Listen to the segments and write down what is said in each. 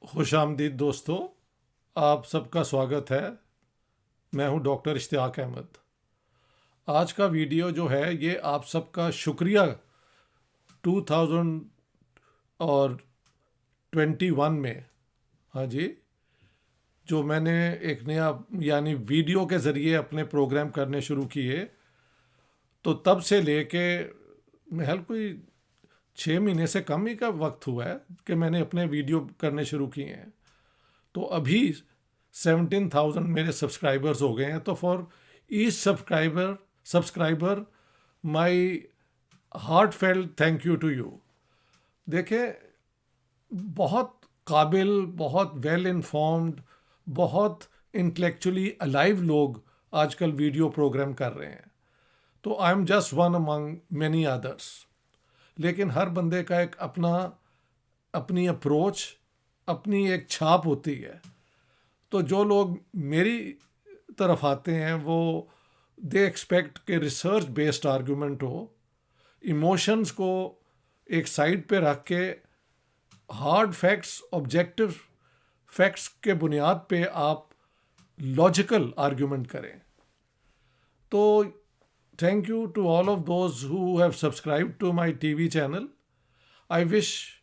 खुशामदीद दोस्तों, आप सबका स्वागत है। मैं हूं डॉक्टर इश्तियाक अहमद। आज का वीडियो जो है ये आप सबका शुक्रिया 2021 में, हाँ जी, जो मैंने एक नया यानी वीडियो के ज़रिए अपने प्रोग्राम करने शुरू किए, तो तब से लेके महल कोई 6 महीने से कम ही का वक्त हुआ है कि मैंने अपने वीडियो करने शुरू किए हैं। तो अभी 17,000 मेरे सब्सक्राइबर्स हो गए हैं। तो for each subscriber my heartfelt thank you to you. देखें, बहुत काबिल, बहुत वेल इन्फॉर्म्ड, बहुत इंटेलेक्चुअली अलाइव लोग आजकल वीडियो प्रोग्राम कर रहे हैं। तो I am just one among many others. लेकिन हर बंदे का एक अपनी अप्रोच, अपनी एक छाप होती है। तो जो लोग मेरी तरफ आते हैं वो दे एक्सपेक्ट के रिसर्च बेस्ड आर्गूमेंट हो, इमोशंस को एक साइड पे रख के हार्ड फैक्ट्स, ऑब्जेक्टिव फैक्ट्स के बुनियाद पे आप लॉजिकल आर्गूमेंट करें। तो thank you to all of those who have subscribed to my TV channel. I wish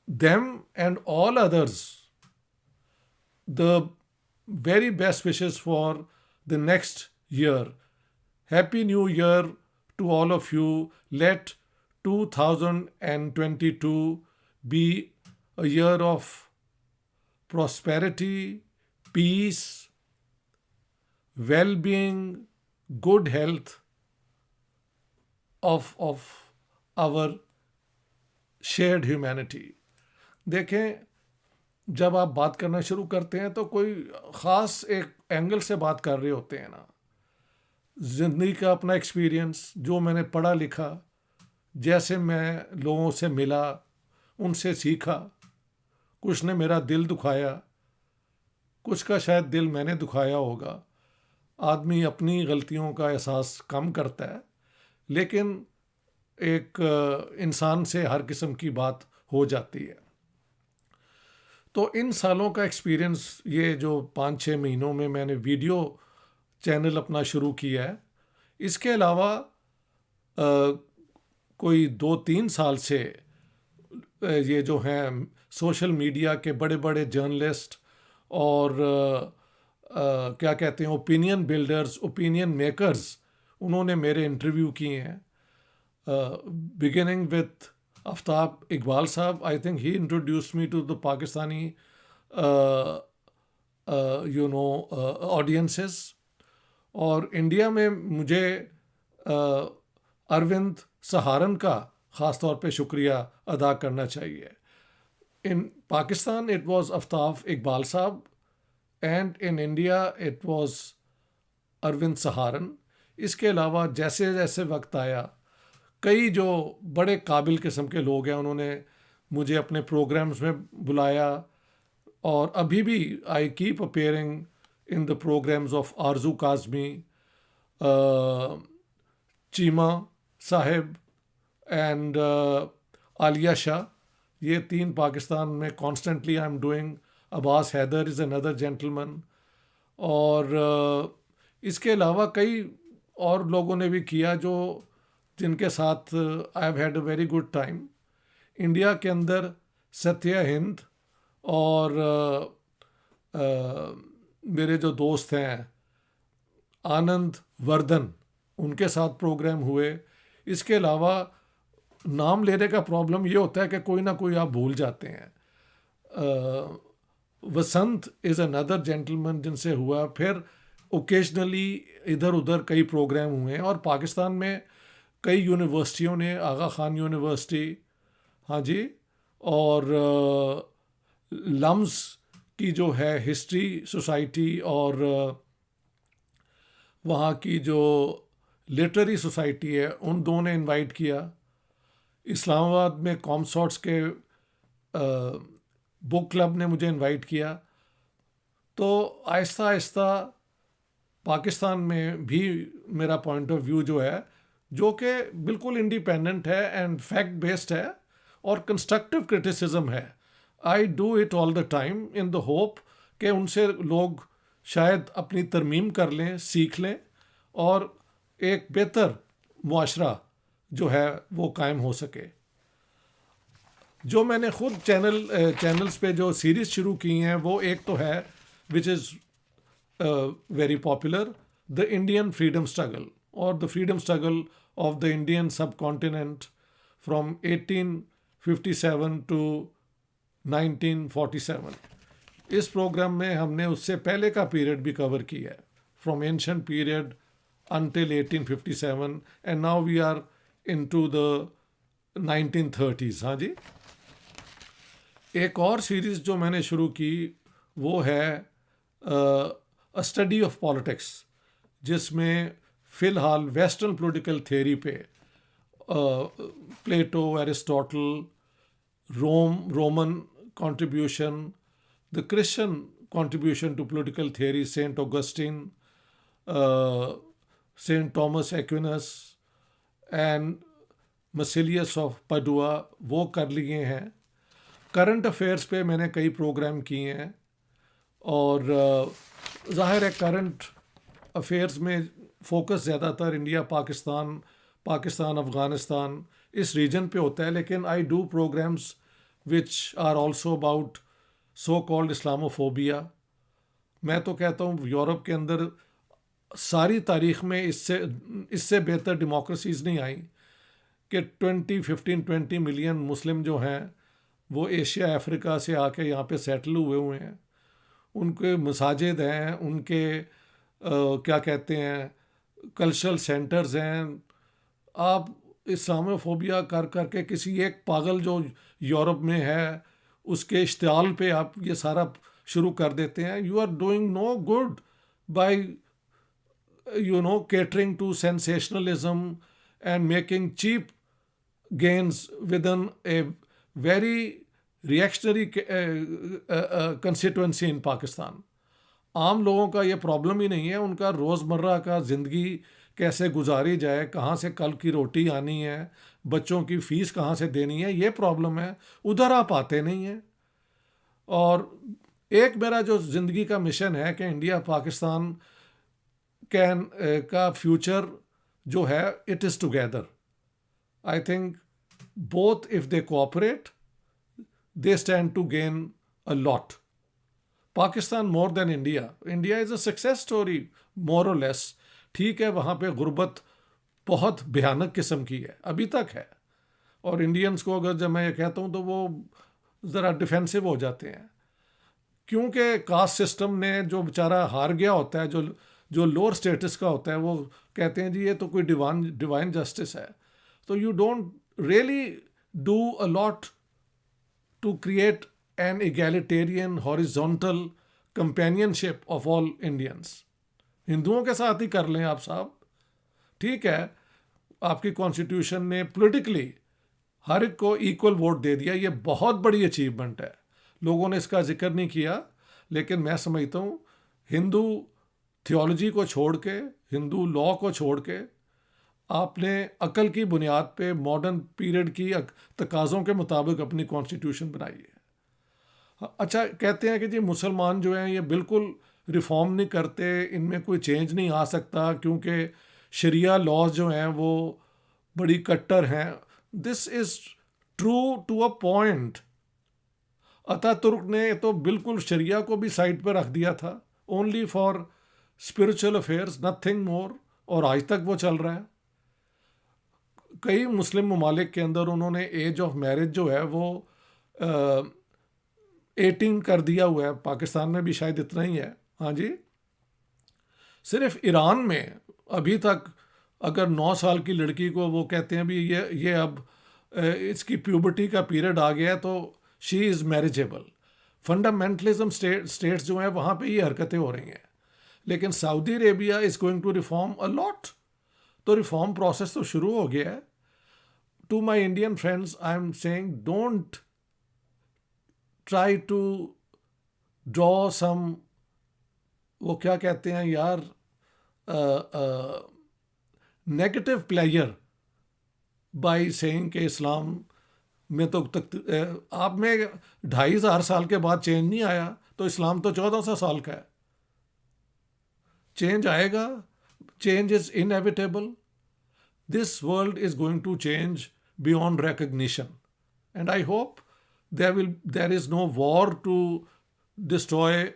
them and all others the very best wishes for the next year. Happy New Year to all of you. Let 2022 be a year of prosperity, peace, well-being, good health of our shared humanity. देखें, जब आप बात करना शुरू करते हैं तो कोई ख़ास एक एंगल से बात कर रहे होते हैं ना। ज़िंदगी का अपना एक्सपीरियंस, जो मैंने पढ़ा लिखा, जैसे मैं लोगों से मिला, उनसे सीखा, कुछ ने मेरा दिल दुखाया, कुछ का शायद दिल मैंने दुखाया होगा। आदमी अपनी गलतियों का एहसास कम करता है, लेकिन एक इंसान से हर किस्म की बात हो जाती है। तो इन सालों का एक्सपीरियंस, ये जो 5-6 महीनों में मैंने वीडियो चैनल अपना शुरू किया है, इसके अलावा कोई 2-3 साल से ये जो हैं सोशल मीडिया के बड़े बड़े जर्नलिस्ट और क्या कहते हैं, ओपिनियन बिल्डर्स, ओपिनियन मेकर्स, उन्होंने मेरे इंटरव्यू किए हैं। Beginning with Aftab Iqbal sahab, I think he introduced me to the Pakistani audiences. और इंडिया में मुझे अरविंद सहारन का ख़ास तौर पे शुक्रिया अदा करना चाहिए। In Pakistan it was Aftab Iqbal sahab and in India it was Arvind Saharan. इसके अलावा जैसे जैसे वक्त आया, कई जो बड़े काबिल किस्म के लोग हैं उन्होंने मुझे अपने प्रोग्राम्स में बुलाया। और अभी भी I keep appearing in the programmes of Arzoo Kazmi, Cheema sahib and Aliya Shah. ये 3 पाकिस्तान में constantly I am doing. Abbas Haider is another gentleman. और इसके अलावा कई और लोगों ने भी किया जो जिनके साथ I have had a very good time. India के अंदर सत्या हिंद और मेरे जो दोस्त हैं आनंद वर्धन, उनके साथ प्रोग्राम हुए। इसके अलावा नाम लेने का प्रॉब्लम ये होता है कि कोई ना कोई आप भूल जाते हैं। वसंत इज़ अनदर जेंटलमैन जिनसे हुआ। फिर ओकेजनली इधर उधर कई प्रोग्राम हुए हैं। और पाकिस्तान में कई यूनिवर्सिटियों ने, आगा खान यूनिवर्सिटी, हाँ जी, और लम्स की जो है हिस्ट्री सोसाइटी, और वहाँ की जो लिटरेरी सोसाइटी है, उन दो ने इनवाइट किया। इस्लामाबाद में कॉमसॉर्ट्स के बुक क्लब ने मुझे इनवाइट किया। तो आहिस्ता आहिस्ता पाकिस्तान में भी मेरा पॉइंट ऑफ व्यू जो है, जो कि बिल्कुल इंडिपेंडेंट है एंड फैक्ट बेस्ड है और कंस्ट्रक्टिव क्रिटिसिज्म है। I do it all the time in the hope कि उनसे लोग शायद अपनी तरमीम कर लें, सीख लें और एक बेहतर मुआशरा जो है वो कायम हो सके। जो मैंने खुद चैनल्स पे जो सीरीज़ शुरू की हैं वो एक तो है which is very popular, the Indian freedom struggle और the freedom struggle of the Indian sub continent from 1857 to 1947। इस प्रोग्राम में हमने उससे पहले का पीरियड भी कवर किया है, from ancient period until 1857 and now we are into the 1930s। हाँ जी। एक और सीरीज़ जो मैंने शुरू की वो है अ स्टडी ऑफ पॉलिटिक्स, जिसमें फ़िलहाल वेस्टर्न पॉलिटिकल थ्योरी पे Plato, Aristotle, Roman contribution, the Christian contribution to political theory, Saint Augustine, Saint Thomas Aquinas and Marsilius of Padua, वो कर लिए हैं। करंट अफेयर्स पे मैंने कई प्रोग्राम किए हैं और ज़ाहिर है करंट अफेयर्स में फोकस ज़्यादातर इंडिया, पाकिस्तान, अफ़गानिस्तान इस रीजन पे होता है, लेकिन I do programmes which are also about so called Islamophobia. मैं तो कहता हूँ यूरोप के अंदर सारी तारीख में इससे बेहतर डेमोक्रेसीज़ नहीं आई कि 15-20 मिलियन मुस्लिम जो हैं वो एशिया अफ्रीका से आके यहाँ पे सेटल हुए हैं। उनके मसाजिद हैं, उनके क्या कहते हैं कल्चरल सेंटर्स हैं। आप इस्लामोफोबिया कर करके किसी एक पागल जो यूरोप में है उसके इश्तियाल पे आप ये सारा शुरू कर देते हैं। You are doing no good by catering to sensationalism and making cheap gains within a very reactionary constituency in Pakistan। आम लोगों का ये प्रॉब्लम ही नहीं है, उनका रोज़मर्रा का ज़िंदगी कैसे गुजारी जाए, कहाँ से कल की रोटी आनी है, बच्चों की फ़ीस कहाँ से देनी है, ये प्रॉब्लम है। उधर आप आते नहीं हैं। और एक मेरा जो ज़िंदगी का मिशन है कि इंडिया पाकिस्तान का फ्यूचर जो है it is together. I think both if they cooperate they stand to gain a lot. Pakistan more than India, India is a success story more or less. ठीक है, वहाँ पे गुर्बत बहुत भयानक किस्म की है, अभी तक है, और इंडियंस को अगर जब मैं ये कहता हूँ तो वो ज़रा डिफेंसिव हो जाते हैं, क्योंकि कास्ट सिस्टम ने जो बेचारा हार गया होता है, जो लोअर स्टेटस का होता है, वो कहते हैं जी ये तो कोई डिवाइन जस्टिस है। तो you don't really do a lot to create an egalitarian horizontal companionship of all Indians. हिंदुओं के साथ ही कर लें आप साहब, ठीक है, आपकी कॉन्स्टिट्यूशन ने पॉलिटिकली हर एक को इक्वल वोट दे दिया, ये बहुत बड़ी अचीवमेंट है। लोगों ने इसका जिक्र नहीं किया, लेकिन मैं समझता हूँ हिंदू थियोलॉजी को छोड़ के, हिंदू लॉ को छोड़ के आपने अकल की बुनियाद पे मॉडर्न पीरियड की तकाज़ों के मुताबिक अपनी कॉन्स्टिट्यूशन बनाई है। अच्छा, कहते हैं कि जी मुसलमान जो हैं ये बिल्कुल रिफॉर्म नहीं करते, इनमें कोई चेंज नहीं आ सकता क्योंकि शरिया लॉज जो हैं वो बड़ी कट्टर हैं। This is true to a point. Ataturk ने तो बिल्कुल शरिया को भी साइड पर रख दिया था, only for spiritual affairs, nothing more, और आज तक वो चल रहा है। कई मुस्लिम ममालिक के अंदर उन्होंने एज ऑफ मैरिज जो है वो 18 कर दिया हुआ है, पाकिस्तान में भी शायद इतना ही है। हाँ जी, सिर्फ ईरान में अभी तक अगर 9 साल की लड़की को वो कहते हैं भी ये अब इसकी प्यूबर्टी का पीरियड आ गया है तो she is marriageable. Fundamentalism states जो हैं वहाँ पे ये हरकतें हो रही हैं, लेकिन Saudi Arabia is going to reform a lot. तो रिफॉर्म प्रोसेस तो शुरू हो गया है। To my Indian friends I am saying don't try to draw some, वो क्या कहते हैं यार, नेगेटिव प्लेयर बाय सेइंग कि इस्लाम में तो आप में 2500 साल के बाद चेंज नहीं आया, तो इस्लाम तो 1400 साल का है। चेंज आएगा, change is inevitable. This world is going to change beyond recognition, and I hope there is no war to destroy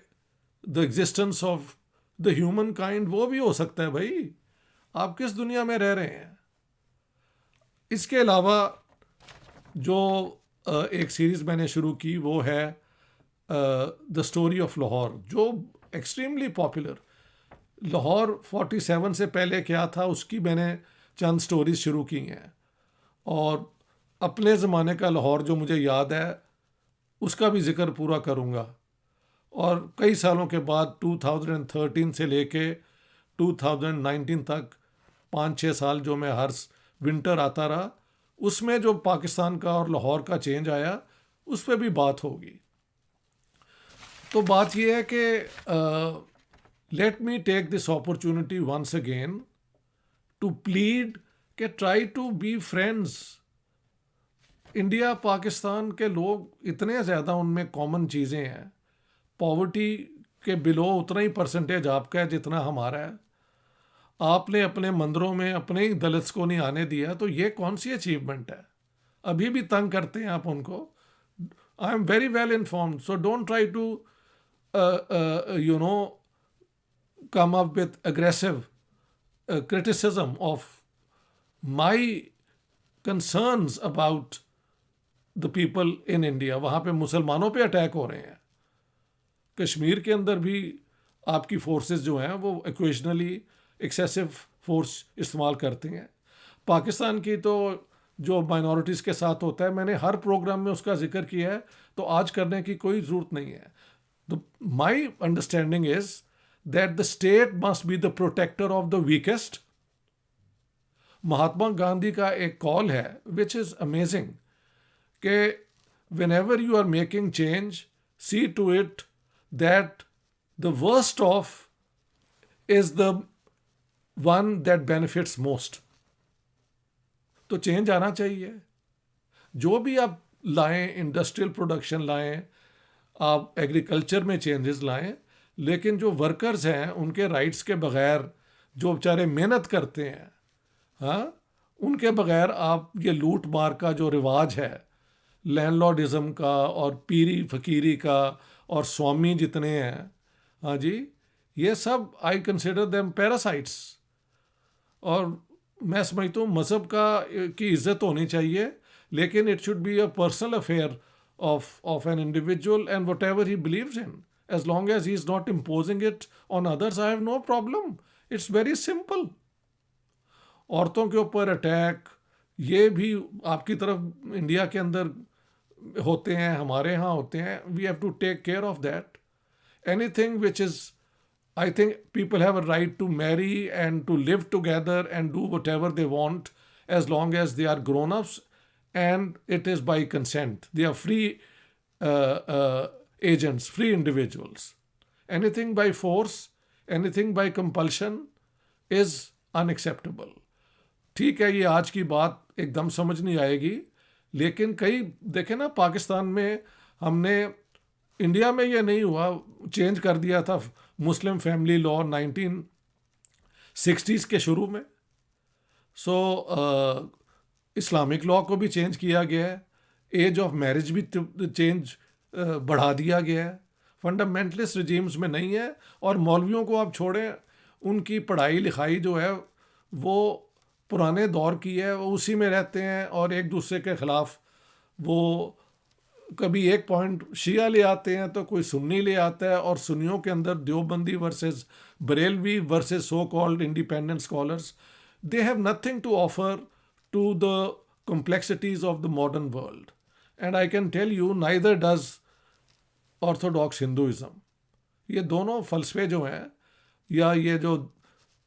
the existence of the humankind। वो भी हो सकता है भाई, आप किस दुनिया में रह रहे हैं। इसके अलावा जो एक सीरीज़ मैंने शुरू की वो है द स्टोरी ऑफ लाहौर, जो एक्सट्रीमली पॉपुलर। लाहौर 47 से पहले क्या था उसकी मैंने चंद स्टोरीज शुरू की हैं, और अपने ज़माने का लाहौर जो मुझे याद है उसका भी जिक्र पूरा करूँगा। और कई सालों के बाद 2013 से लेके 2019 तक 5-6 साल जो मैं हर विंटर आता रहा, उसमें जो पाकिस्तान का और लाहौर का चेंज आया उस पर भी बात होगी। तो बात यह है कि let me take this opportunity once again to plead कि try to be friends. India Pakistan के लोग इतने ज़्यादा उनमें कॉमन चीज़ें हैं, पॉवर्टी के बिलो उतना ही परसेंटेज आपका है जितना हमारा है। आपने अपने मंदिरों में अपने ही दलित्स को नहीं आने दिया, तो ये कौन सी अचीवमेंट है? अभी भी तंग करते हैं आप उनको। I am very well informed, so don't try to come up with aggressive criticism of my concerns about the people in India। वहाँ पे मुसलमानों पे अटैक हो रहे हैं। कश्मीर के अंदर भी आपकी फोर्सेस जो हैं वो ओकेजनली एक्सेसिव फोर्स इस्तेमाल करते हैं। पाकिस्तान की तो जो माइनॉरिटीज़ के साथ होता है, मैंने हर प्रोग्राम में उसका जिक्र किया है, तो आज करने की कोई ज़रूरत नहीं है। My understanding is that the state must be the protector of the weakest। Mahatma Gandhi का एक कॉल है which is amazing कि whenever you are making change, see to it that the worst off is the one that benefits most। तो change आना चाहिए। जो भी आप लाएं, इंडस्ट्रियल प्रोडक्शन लाएं, आप एग्रीकल्चर में चेंजेस लाएं, लेकिन जो वर्कर्स हैं उनके राइट्स के बगैर, जो बेचारे मेहनत करते हैं, हाँ, उनके बगैर आप ये लूट मार का जो रिवाज है लैंडलॉर्डिज्म का और पीरी फकीरी का और स्वामी जितने हैं, हाँ जी, ये सब आई कंसिडर देम पैरासाइट्स। और मैं समझता हूँ मज़हब की इज़्ज़त होनी चाहिए, लेकिन it should be a personal affair of an individual and whatever he believes in, as long as he is not imposing it on others, I have no problem। It's very simple। औरतों के ऊपर attack ये भी आपकी तरफ India के अंदर होते हैं, हमारे यहाँ होते हैं। We have to take care of that. Anything which is, I think people have a right to marry and to live together and do whatever they want as long as they are grown-ups and it is by consent। They are free agents, free individuals। Anything by force, anything by compulsion is unacceptable। ठीक है, ये आज की बात एकदम समझ नहीं आएगी, लेकिन कई देखें ना, पाकिस्तान में हमने, इंडिया में ये नहीं हुआ, चेंज कर दिया था मुस्लिम फैमिली लॉ 1960s के शुरू में। सो इस्लामिक लॉ को भी चेंज किया गया है, एज ऑफ मैरिज भी चेंज बढ़ा दिया गया है। फंडामेंटलिस्ट रिजीम्स में नहीं है। और मौलवियों को आप छोड़ें, उनकी पढ़ाई लिखाई जो है वो पुराने दौर की है, वो उसी में रहते हैं और एक दूसरे के ख़िलाफ़ वो कभी एक पॉइंट शिया ले आते हैं तो कोई सुन्नी ले आता है, और सुन्नियों के अंदर Deobandi versus Barelvi versus so called independent scholars. They have nothing to offer to the complexities of the modern world, and I can tell you neither does orthodox Hinduism. ये दोनों फलसफे जो हैं या ये जो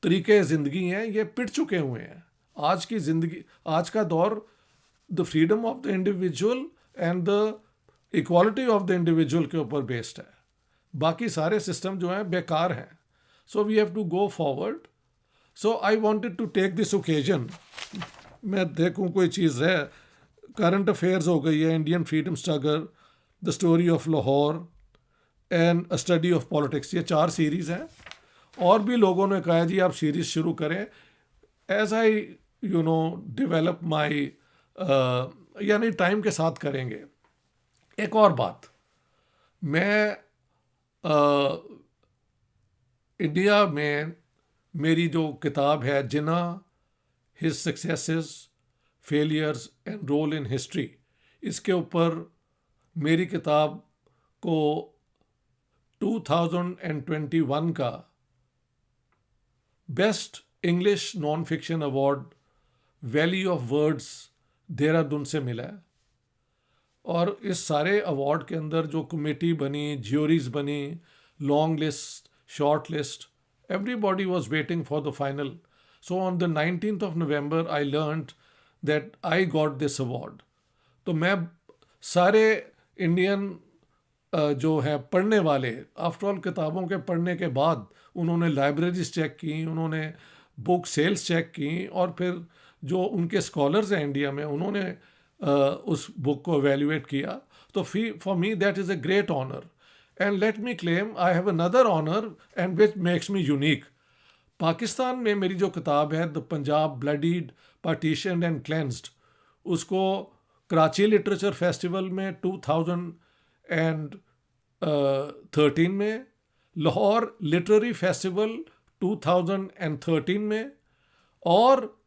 तरीके ज़िंदगी हैं, ये पिट चुके हुए हैं। आज की ज़िंदगी, आज का दौर the freedom of the individual and the equality of the individual के ऊपर बेस्ड है। बाकी सारे सिस्टम जो हैं बेकार हैं। So we have to go forward. So I wanted to take this occasion, मैं देखूं कोई चीज़ है करंट अफेयर्स हो गई है, Indian freedom struggle, the story of Lahore and a study of politics, ये 4 सीरीज़ हैं। और भी लोगों ने कहा जी आप सीरीज़ शुरू करें। एज आई डेवलप माई, यानी टाइम के साथ करेंगे। एक और बात, मैं इंडिया में मेरी जो किताब है Jinnah, his successes, failures and role in history, इसके ऊपर मेरी किताब को 2021 का best English non fiction award valley of words Dehradun से मिला है। और इस सारे अवार्ड के अंदर जो कमेटी बनी, ज्यूरीज बनी, long list, short list, everybody was waiting for the final. So on the 19th of November, I learned that I got this award. तो मैं सारे इंडियन जो है पढ़ने वाले, आफ्टर ऑल किताबों के पढ़ने के बाद उन्होंने लाइब्रेरीज चेक की, उन्होंने बुक सेल्स चेक की, और फिर जो उनके स्कॉलर्स हैं इंडिया में उन्होंने उस बुक को एवेल्युएट किया। तो for me that is a great honour. And let me claim I have another honor and which makes me unique. Pakistan में मेरी जो किताब है the Punjab bloodied, partitioned and cleansed, उसको कराची लिटरेचर फेस्टिवल में 2013 में, लाहौर लिटरेरी फेस्टिवल 2013 में, और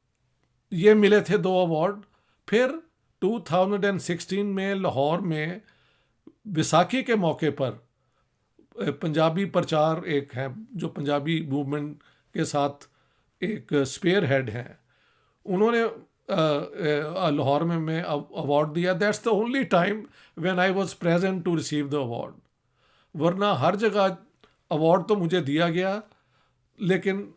ये मिले थे 2 अवार्ड। फिर 2016 में लाहौर में विसाखी के मौके पर पंजाबी प्रचार एक है जो पंजाबी मूवमेंट के साथ एक स्पेयर हेड हैं, उन्होंने लाहौर में मैं अवार्ड दिया। That's the only time when I was present to receive the award. वरना हर जगह अवार्ड तो मुझे दिया गया, लेकिन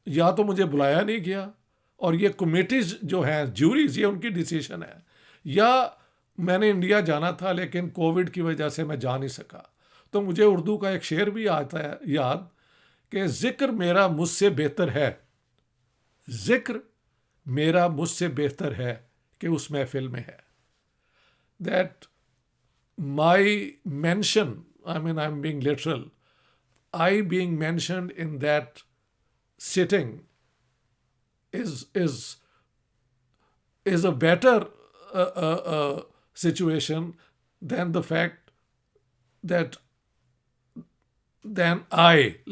या तो मुझे बुलाया नहीं गया, और ये कमेटीज जो हैं, ज्यूरीज, ये उनकी डिसीजन है, या मैंने इंडिया जाना था लेकिन कोविड की वजह से मैं जा नहीं सका। तो मुझे उर्दू का एक शेर भी आता है याद कि जिक्र मेरा मुझसे बेहतर है, जिक्र मेरा मुझसे बेहतर है कि उस महफिल में है। That my mention, I mean I am being literal, I being mentioned in that sitting is a better situation than the fact that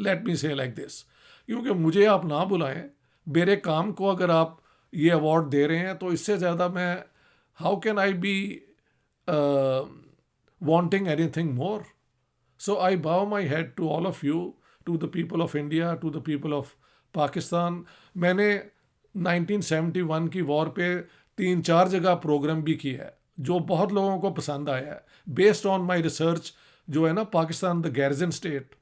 let me say like this, क्योंकि मुझे आप ना बुलाएं, मेरे काम को अगर आप ये अवार्ड दे रहे हैं तो इससे ज़्यादा मैं how can I be wanting anything more? So I bow my head to all of you, to the people of India, to the people of Pakistan. मैंने 1971 की वॉर पे 3-4 जगह प्रोग्राम भी किया है जो बहुत लोगों को पसंद आया है, बेस्ड ऑन माई रिसर्च जो है ना, पाकिस्तान द गैरिजन स्टेट।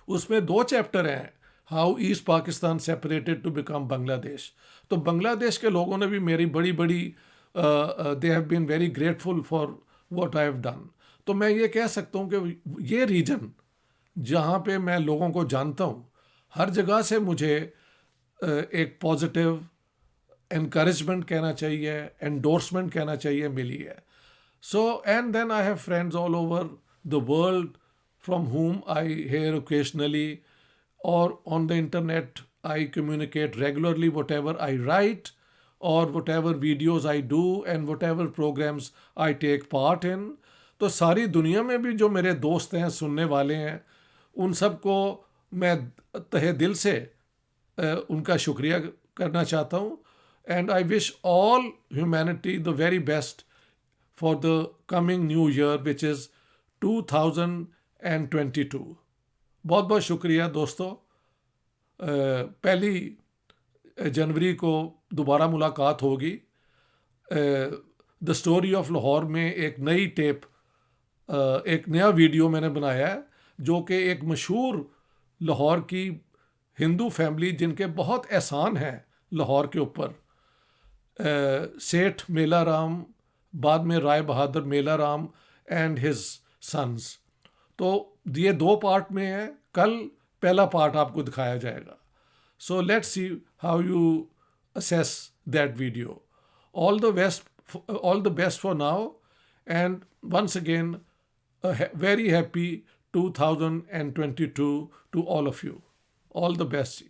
उसमें 2 चैप्टर हैं, how East Pakistan separated to become Bangladesh. तो बांग्लादेश के लोगों ने भी मेरी बड़ी they have been very grateful for what I have done. तो मैं ये कह सकता हूँ कि ये रीजन जहाँ पे मैं लोगों को जानता हूँ, हर जगह से मुझे एक पॉजिटिव encouragement कहना चाहिए, endorsement कहना चाहिए, मिली है। So and then I have friends all over the world from whom I hear occasionally, or on the internet I communicate regularly whatever I write or whatever videos I do and whatever programs I take part in. तो सारी दुनिया में भी जो मेरे दोस्त हैं, सुनने वाले हैं, उन सबको मैं तहे दिल से उनका शुक्रिया करना चाहता हूँ। And I wish all humanity the very best for the coming new year, which is 2022. बहुत बहुत शुक्रिया दोस्तों। 1 जनवरी को दोबारा मुलाकात होगी। द स्टोरी ऑफ लाहौर में एक नई टेप, एक नया वीडियो मैंने बनाया है जो कि एक मशहूर लाहौर की हिंदू फैमिली जिनके बहुत एहसान हैं लाहौर के ऊपर, सेठ मेला राम, बाद में राय बहादुर मेला राम एंड हिज सन्स। तो ये 2 पार्ट में है, कल पहला पार्ट आपको दिखाया जाएगा। So let's see how you assess that video. All the best all the best for now. And once again, a very happy 2022 to all of you. All the best.